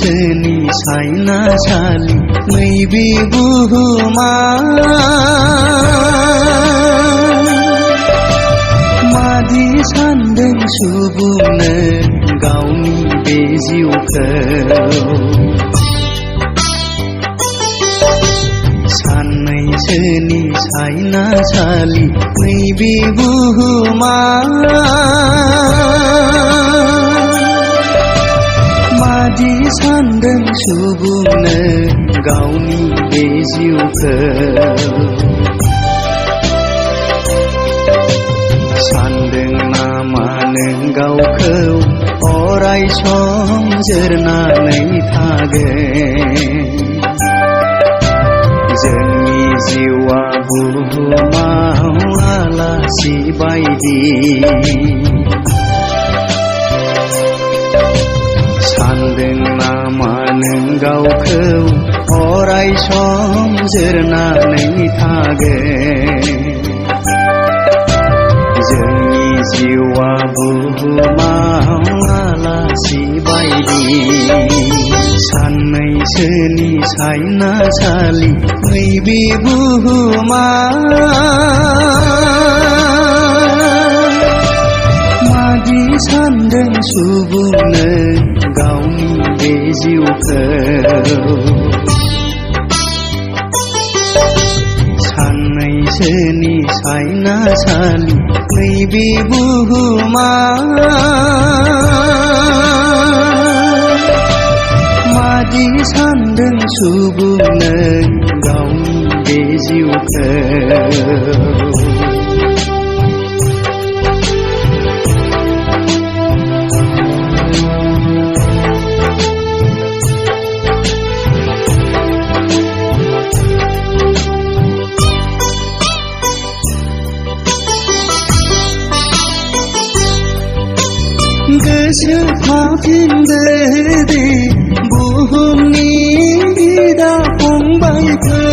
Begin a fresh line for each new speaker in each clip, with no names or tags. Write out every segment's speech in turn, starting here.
सानैसोनि सायनासालि नैबे बुहुमा मादि सानदों सुबुंनो गावनि बे जिउखौ सानैसोनि सायनासालि नैबे बुहुमा मादि सानदों सुबुंनो गावनि बे जिउखौ सानदों नामा नों गावखौ अराय सम जोरनानै थागोन जोंनि जिउआ बुहुमाव आलासि बायदि सानदों नामा नों गावखौ अराय सम जोरनानै थागोन जोंनि जिउआ बुहुमाव आलासि बायदि सानैसोनि सायनासालि नैबे बुहुमा मादि सानदों सुबुंनो गावनि बे जिउखौ सानैसोनि सायनासालि नैबे बुहुमा मादि सानदों सुबुंनो गावनि बे जिउखौ गोसोखांफिनदो दे बुहुमनि बिदा फंबायखौ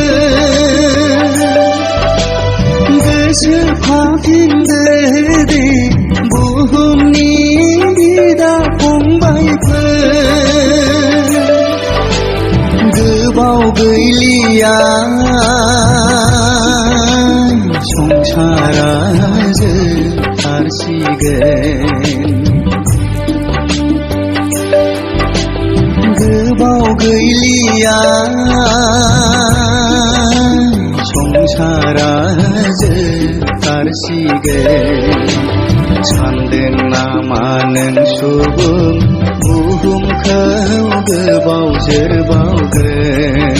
गोसोखांफिनदो दे बुहुमनि बिदा फंबायखौ गोबाव गैलिया संसारा जोबथारसिगोन गोबाव गैलिया संसारा जोबथारसिगोन सानदों नामा नों सुबुं बुहुमखौ गोबाव जोरबावगोन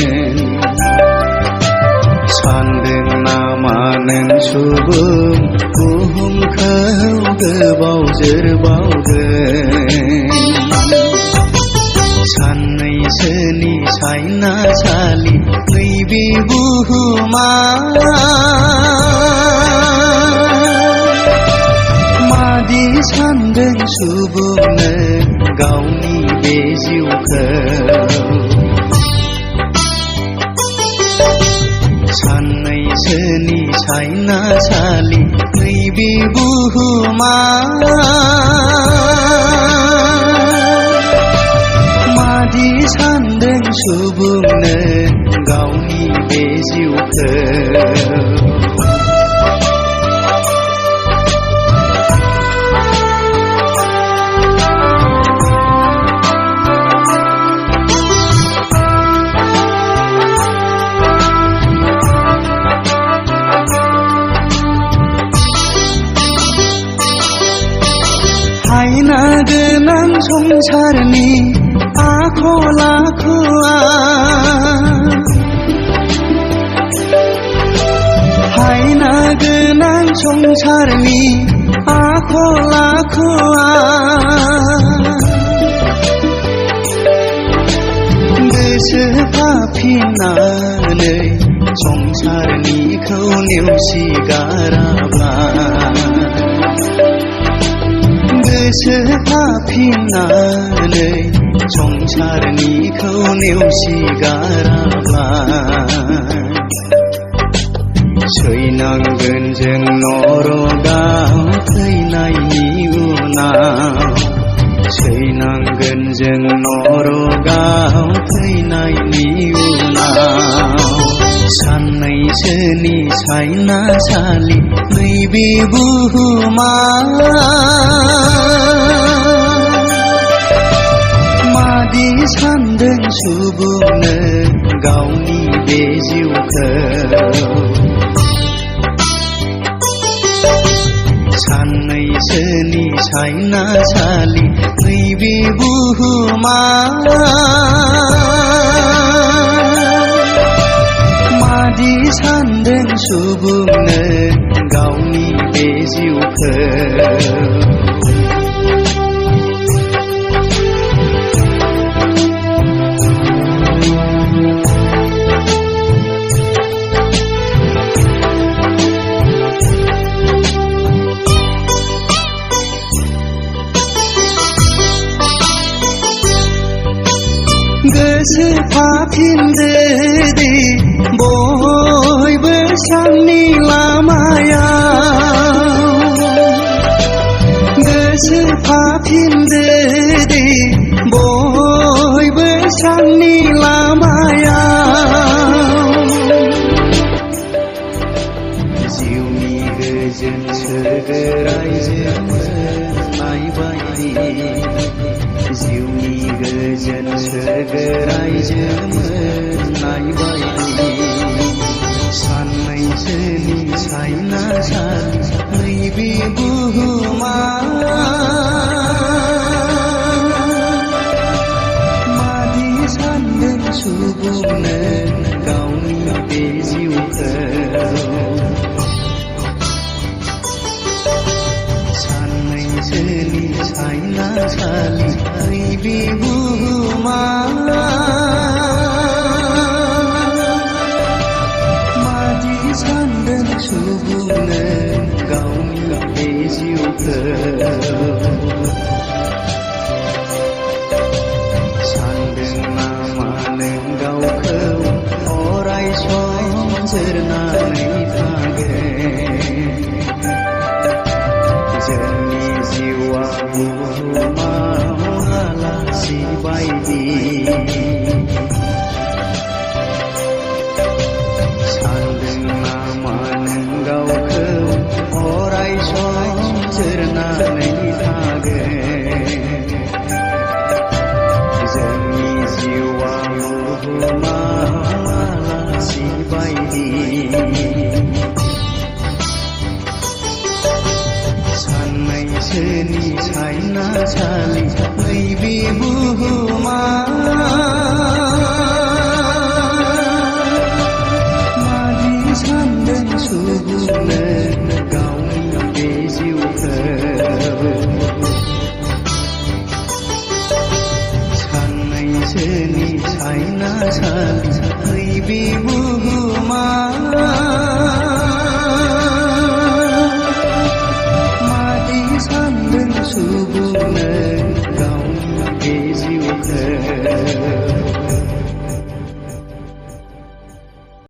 सानदों नामा नों सुबुं बुहुमखौ गोबाव जोरबावगोन सानैसोनि सायनासालि नैबे बुहुमा मादि सानदों सुबुंनो गावनि बे जिउखौ सानैसोनि सायनासालि नैबे बुहुमा मादि सानदों सुबुंनो गावनि बे जिउखौ हायना गोनां संसारनि आखल आखुआ हायना गोनां संसारनि आखल आखुआ गोसोखांफिननानै संसारनिखौ नेवसिगाराब्ला गोसोखांफिननानै संसारनिखौ नेवसिगाराब्ला सैनांगोन जों नरकाव थैनायनि उनाव सैनांगोन जों नरकाव सायनासालि नैबे बुहुमा मादि सानदों सुबुंनो गावनि बे जिउखौ साननैसोनि सायनासालि नैबे बुहुमा मादि सानदों सुबुंनो गावनि बे जिउखौ गोसोफाफिनदो दे बयबो स्रांनि लामायाव गोसोफाफिनदो दे बयबो स्रांनि लामायाव जिउनि गोजोन सोरगो रायजो नायबायदि जिउनि गोजोन सोरगो रायजो नायबायदि साननैसोनि सायनासालि नैबे बुहुमा मादि सानदों सुबुंनो गावनि बे जिउखौ साननैसोनि सायनासालि नैबे बुहुमा मादि सानदों सुबुंनो गावनि बे जिउखौ सानदों नामा नों गावखौ अराय सम जोरनानै थागोन जोंनि जिउआ बुहुमाव आलासि बायदि सानदों नामा नों गावखौ अराय सम जोरनानै थागोन जोंनि जिउआ बुहुमाव आलासि बायदि साननैसोनि सायनासालि नैबे बुहुमा मादि सानदों सुबुंनो गावनि बे जिउखौ साननैसोनि सायनासालि नैबे बुहुमा